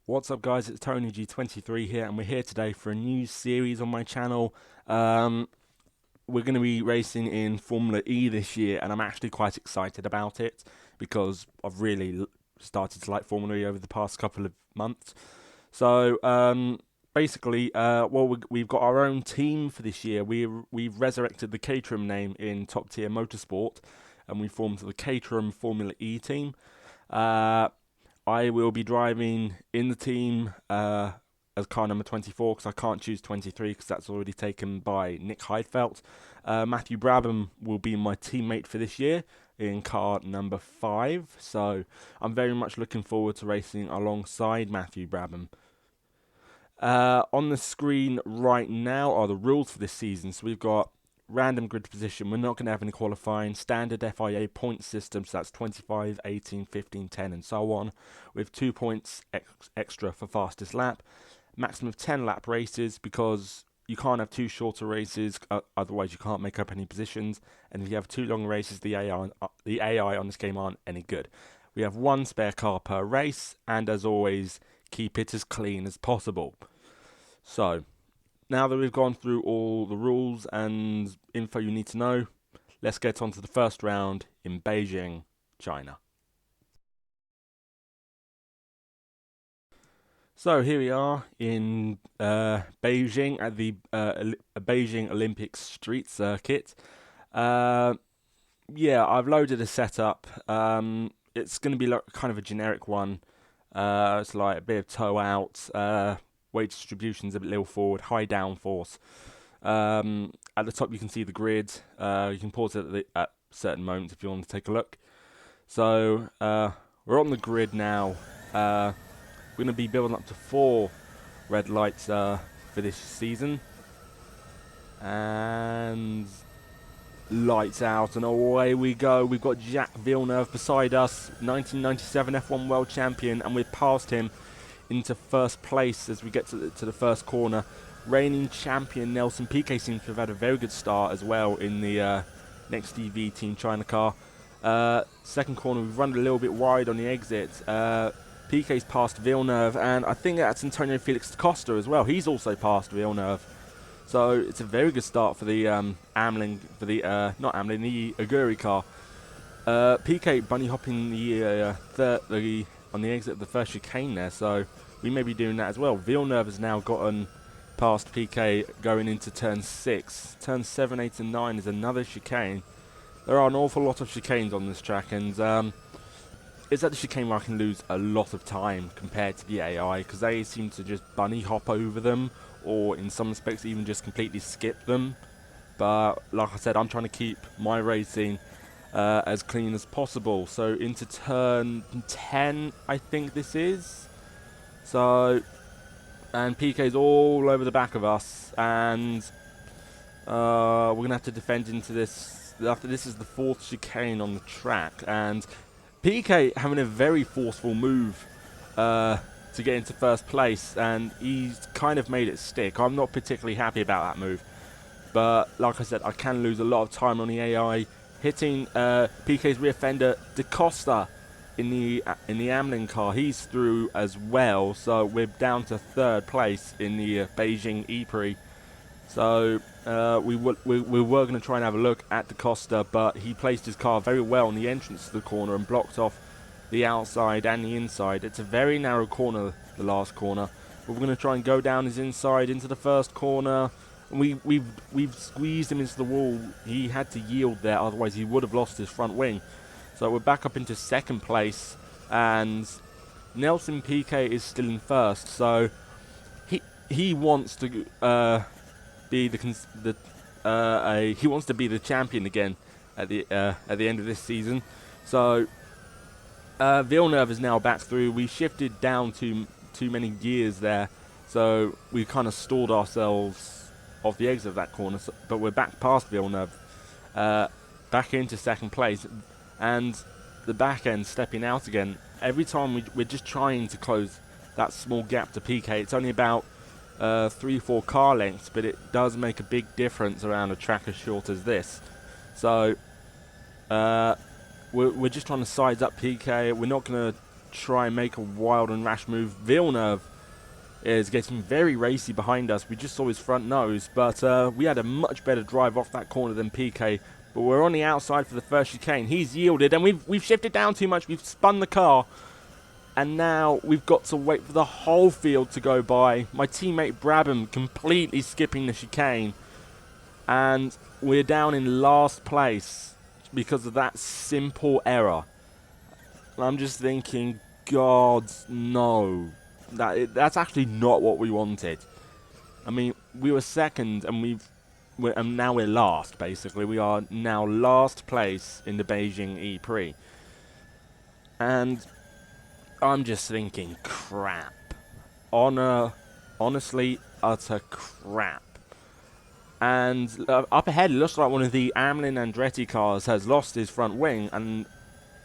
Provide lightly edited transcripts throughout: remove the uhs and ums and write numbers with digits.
What's up guys, it's TonyG23 here, and we're here today for a new series on my channel. We're going to be racing in Formula E this year, and I'm actually quite excited about it because I've really started to like Formula E over the past couple of months. So basically, we've got our own team for this year. We've resurrected the Caterham name in Top Tier Motorsport, and we formed the Caterham Formula E team. I will be driving in the team as car number 24 because I can't choose 23 because that's already taken by Nick Heidfeld. Matthew Brabham will be my teammate for this year in car number 5. So I'm very much looking forward to racing alongside Matthew Brabham. On the screen right now are the rules for this season. So we've got random grid position, we're not going to have any qualifying, standard FIA point system, so that's 25, 18, 15, 10 and so on, with 2 points extra for fastest lap, maximum of 10 lap races because you can't have 2 shorter races, otherwise you can't make up any positions, and if you have 2 long races, the AI on this game aren't any good. We have 1 spare car per race, and as always, keep it as clean as possible. So now that we've gone through all the rules and info you need to know, let's get on to the first round in Beijing, China. So here we are in Beijing at the Beijing Olympic Street Circuit. Yeah, I've loaded a setup. It's going to be like kind of a generic one. It's like a bit of toe out. Weight distribution's a little forward, high downforce. At the top you can see the grid. You can pause it at certain moments if you want to take a look. So we're on the grid now. We're going to be building up to 4 red lights for this season. And lights out and away we go. We've got Jacques Villeneuve beside us, 1997 F1 World Champion, and we've passed him into first place as we get to the first corner. Reigning champion Nelson Piquet seems to have had a very good start as well in the Next EV Team China car. Second corner, we've run a little bit wide on the exit. Piquet's passed Villeneuve, and I think that's Antonio Felix da Costa as well. He's also passed Villeneuve. So it's a very good start for the Ameling, for the not Ameling, the Aguri car. Piquet bunny hopping the on the exit of the first chicane there, so we may be doing that as well. Villeneuve has now gotten past Piquet going into turn 6. Turn 7, 8 and 9 is another chicane. There are an awful lot of chicanes on this track, and it's at the chicane where I can lose a lot of time compared to the AI, because they seem to just bunny hop over them, or in some respects even just completely skip them. But like I said, I'm trying to keep my racing as clean as possible. So into turn 10, I think this is. So, and PK's all over the back of us, and we're gonna have to defend into this. After this is the 4th chicane on the track, and PK having a very forceful move to get into first place, and he's kind of made it stick. I'm not particularly happy about that move, but like I said, I can lose a lot of time on the AI. Hitting PK's rear fender, Da Costa in the Ameling car, he's through as well, so we're down to 3rd place in the Beijing E-Prix. So we were going to try and have a look at Da Costa, but he placed his car very well on the entrance to the corner and blocked off the outside and the inside. It's a very narrow corner, the last corner, but we're going to try and go down his inside into the first corner. We've squeezed him into the wall. He had to yield there, otherwise he would have lost his front wing. So we're back up into 2nd place, and Nelson Piquet is still in 1st. So he wants to be he wants to be the champion again at the end of this season. So Villeneuve is now back through. We shifted down to too many gears there, so we kind of stalled ourselves off the exit of that corner. So, but we're back past Villeneuve, back into second place, and the back end stepping out again. Every time we're just trying to close that small gap to PK. It's only about 3-4 car lengths, but it does make a big difference around a track as short as this. So we're just trying to size up PK. We're not going to try and make a wild and rash move. Villeneuve is getting very racy behind us. We just saw his front nose, but we had a much better drive off that corner than PK. But we're on the outside for the first chicane. He's yielded, and we've shifted down too much. We've spun the car, and now we've got to wait for the whole field to go by. My teammate Brabham completely skipping the chicane, and we're down in last place because of that simple error. And I'm just thinking, God, no. That's actually not what we wanted. I mean, we were second, and and now we're last, basically. We are now last place in the Beijing E-Prix. And I'm just thinking, crap. Honestly, utter crap. And up ahead, it looks like one of the Amlin Andretti cars has lost his front wing, and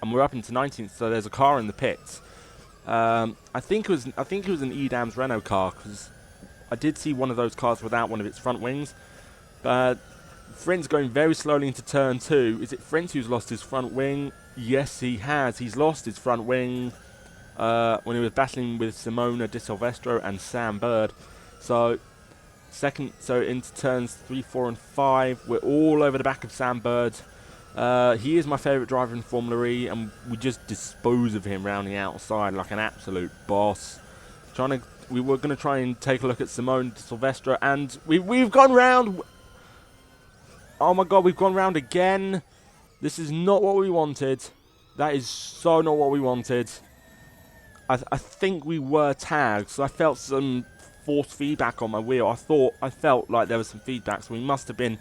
we're up into 19th, so there's a car in the pits. I think it was an Edam's Renault car, because I did see one of those cars without one of its front wings. But Frint's going very slowly into turn 2. Is it Frint who's lost his front wing? Yes, he has. He's lost his front wing when he was battling with Simona Di Silvestro and Sam Bird. So into turns 3, 4, and 5, we're all over the back of Sam Bird. He is my favourite driver in Formula E, and we just dispose of him round the outside like an absolute boss. We were going to try and take a look at Simone Di Silvestro, and we've gone round. Oh my God, we've gone round again. This is not what we wanted. That is so not what we wanted. I think we were tagged, so I felt some forced feedback on my wheel. I felt like there was some feedback, so we must have been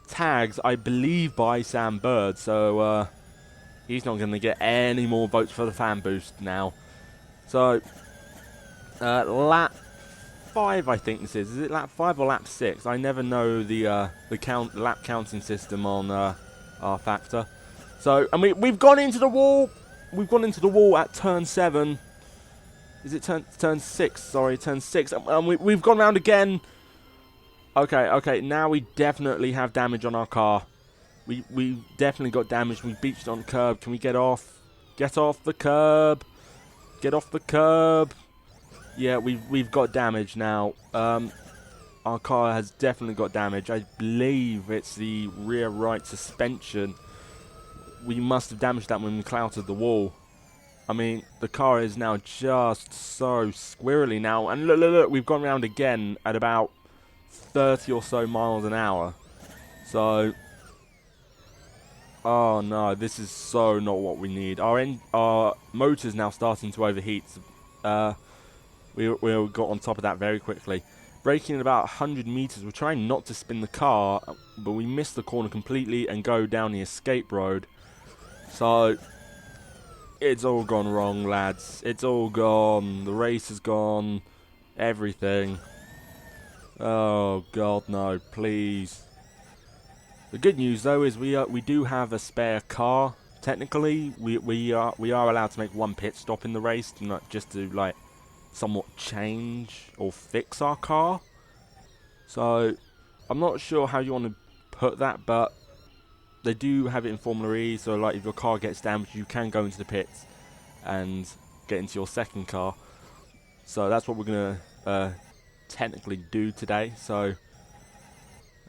tagged, I believe, by Sam Bird. So he's not going to get any more votes for the fan boost now. So lap 5, I think this is. Is it lap 5 or lap 6? I never know the lap counting system on RFactor. So, and we've gone into the wall. We've gone into the wall at turn 7. Is it turn 6? Sorry, turn 6. And we've gone round again. Okay. Now we definitely have damage on our car. We definitely got damage. We beached on the curb. Can we get off? Get off the curb. Get off the curb. Yeah, we've got damage now. Our car has definitely got damage. I believe it's the rear right suspension. We must have damaged that when we clouted the wall. I mean, the car is now just so squirrely now. And look, we've gone round again at about 30 or so miles an hour. So, oh no, this is so not what we need. Our motor's now starting to overheat. We got on top of that very quickly. Braking at about 100 meters. We're trying not to spin the car, but we missed the corner completely and go down the escape road. So, it's all gone wrong, lads. It's all gone. The race is gone. Everything. Oh, God, no. Please. The good news, though, is we do have a spare car. Technically, we are allowed to make one pit stop in the race, not just to, like, somewhat change or fix our car. So, I'm not sure how you want to put that, but they do have it in Formula E, so like if your car gets damaged, you can go into the pits and get into your second car. So that's what we're going to technically do today. So,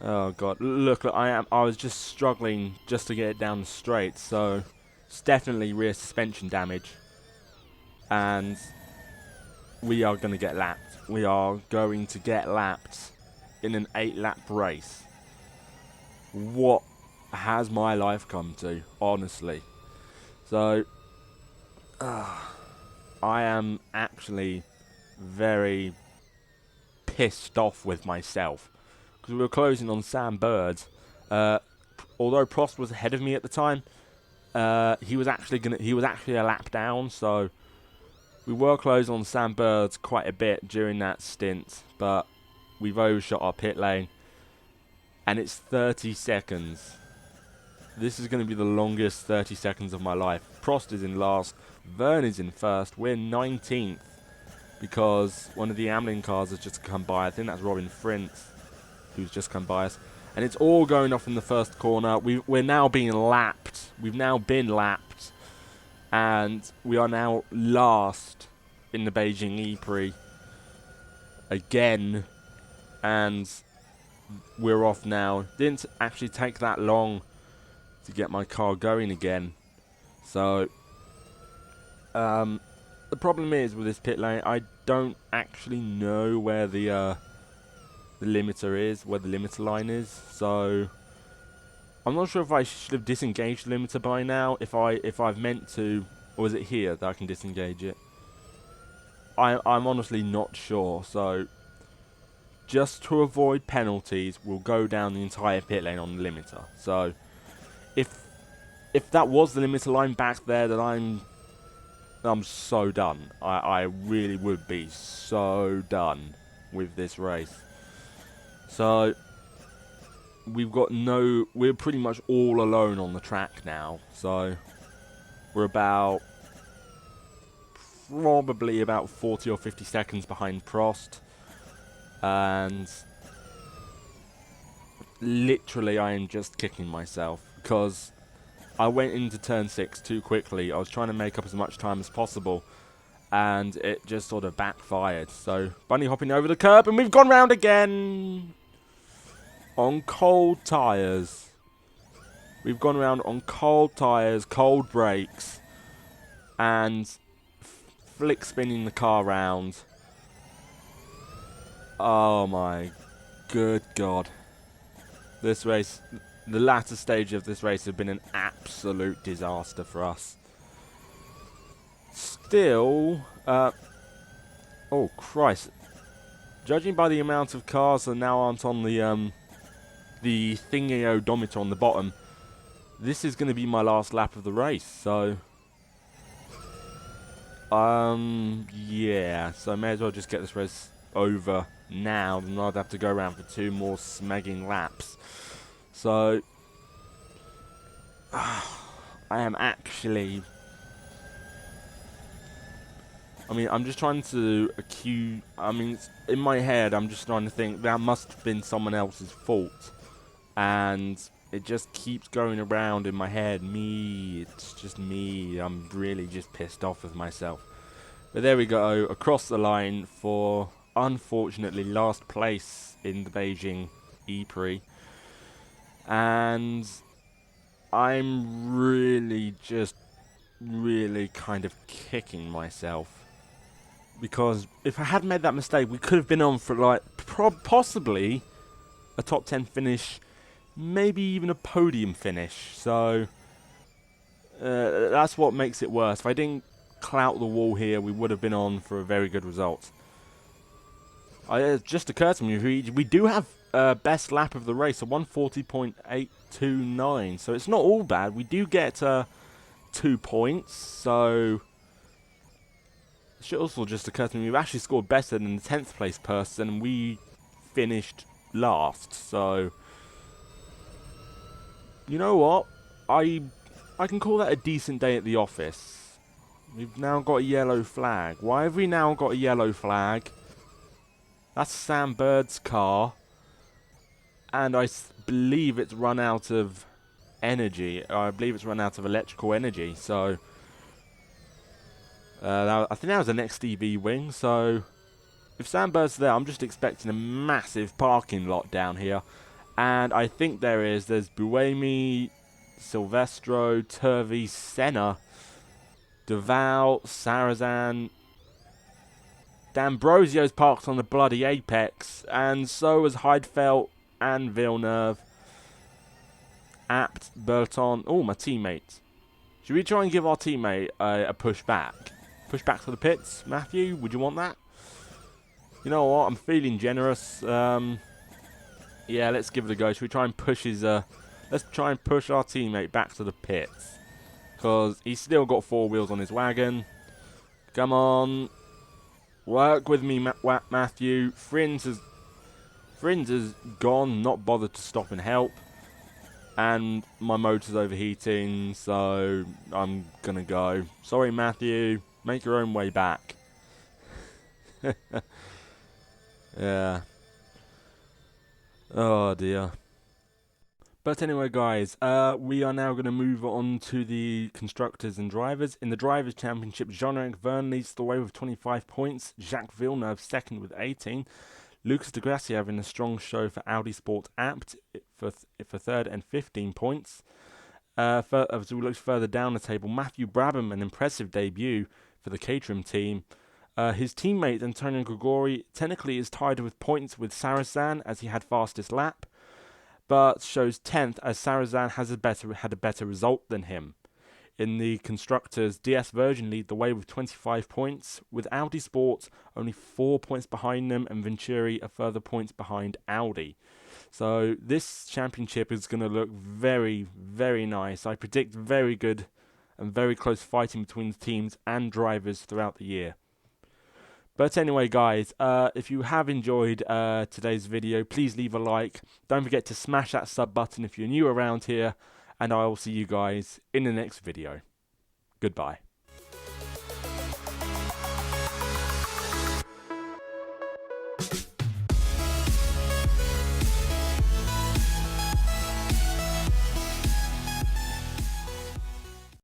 oh God, look, I was just struggling just to get it down the straight. So it's definitely rear suspension damage, and we are going to get lapped. We are going to get lapped in an 8-lap race. What has my life come to, honestly? So, I am actually very pissed off with myself because we were closing on Sam Bird. Although Prost was ahead of me at the time, he was actually a lap down. So We were close on Sam Birds quite a bit during that stint, but we've overshot our pit lane. And it's 30 seconds. This is going to be the longest 30 seconds of my life. Prost is in last. Vern is in first. We're 19th. Because one of the Amlin cars has just come by. I think that's Robin Frintz who's just come by us. And it's all going off in the first corner. We're now being lapped. We've now been lapped. And we are now last in the Beijing E-Prix. Again. And we're off now. Didn't actually take that long to get my car going again. So, the problem is with this pit lane, I don't actually know where the limiter is, where the limiter line is. So, I'm not sure if I should have disengaged the limiter by now. If I've meant to, or is it here that I can disengage it? I'm honestly not sure. So, just to avoid penalties, we'll go down the entire pit lane on the limiter. So, if that was the limiter line back there, then I'm so done. I really would be so done with this race. So, we're pretty much all alone on the track now. So, we're probably about 40 or 50 seconds behind Prost. And literally I am just kicking myself because I went into turn 6 too quickly. I was trying to make up as much time as possible and it just sort of backfired. So bunny hopping over the curb and we've gone round again on cold tyres. We've gone around on cold tyres, cold brakes and flick spinning the car round. Oh my good God. This race, the latter stage of this race have been an absolute disaster for us. Still, oh Christ. Judging by the amount of cars that now aren't on the thingy odometer on the bottom, this is going to be my last lap of the race, so yeah, so I may as well just get this race over now, then I'd have to go around for 2 more smagging laps. So I am actually, I'm just trying to in my head I'm just trying to think that must have been someone else's fault, and it just keeps going around in my head. It's just me. I'm really just pissed off with myself. But there we go, across the line for, unfortunately, last place in the Beijing E-Prix. And I'm really kind of kicking myself. Because if I hadn't made that mistake, we could have been on for like possibly a top 10 finish, maybe even a podium finish. So that's what makes it worse. If I didn't clout the wall here, we would have been on for a very good result. It just occurred to me, we do have best lap of the race, a 140.829, so it's not all bad. We do get 2 points, so it should also just occur to me, we've actually scored better than the 10th place person, and we finished last, so you know what, I can call that a decent day at the office. We've now got a yellow flag. Why have we now got a yellow flag? That's Sam Bird's car. And I believe it's run out of energy. I believe it's run out of electrical energy. So, I think that was an XDV wing. So, if Sam Bird's there, I'm just expecting a massive parking lot down here. And I think there's Buemi, Silvestro, Turvey, Senna, Duval, Sarazan. D'Ambrosio's parked on the bloody apex, and so is Heidfeld and Villeneuve. Apt, Burton. Oh, my teammate. Should we try and give our teammate a push back? Push back to the pits, Matthew? Would you want that? You know what? I'm feeling generous. Yeah, let's give it a go. Should we try and push let's try and push our teammate back to the pits, because he's still got 4 wheels on his wagon. Come on. Work with me, Matthew. Friends has gone, not bothered to stop and help. And my motor's overheating, so I'm gonna go. Sorry, Matthew. Make your own way back. Yeah. Oh, dear. But anyway, guys, we are now going to move on to the constructors and drivers. In the Drivers' Championship, Jean-Eric Verne leads the way with 25 points. Jacques Villeneuve second with 18. Lucas de Gracia having a strong show for Audi Sport Apt for third and 15 points. As we look further down the table, Matthew Brabham, an impressive debut for the Caterham team. His teammate Antonio Gregori technically is tied with points with Sarrazin as he had fastest lap, but shows 10th as Sarrazin had a better result than him. In the constructors, DS Virgin lead the way with 25 points, with Audi Sport only 4 points behind them, and Venturi a further points behind Audi. So this championship is going to look very, very nice. I predict very good and very close fighting between the teams and drivers throughout the year. But anyway, guys, if you have enjoyed today's video, please leave a like. Don't forget to smash that sub button if you're new around here. And I will see you guys in the next video. Goodbye.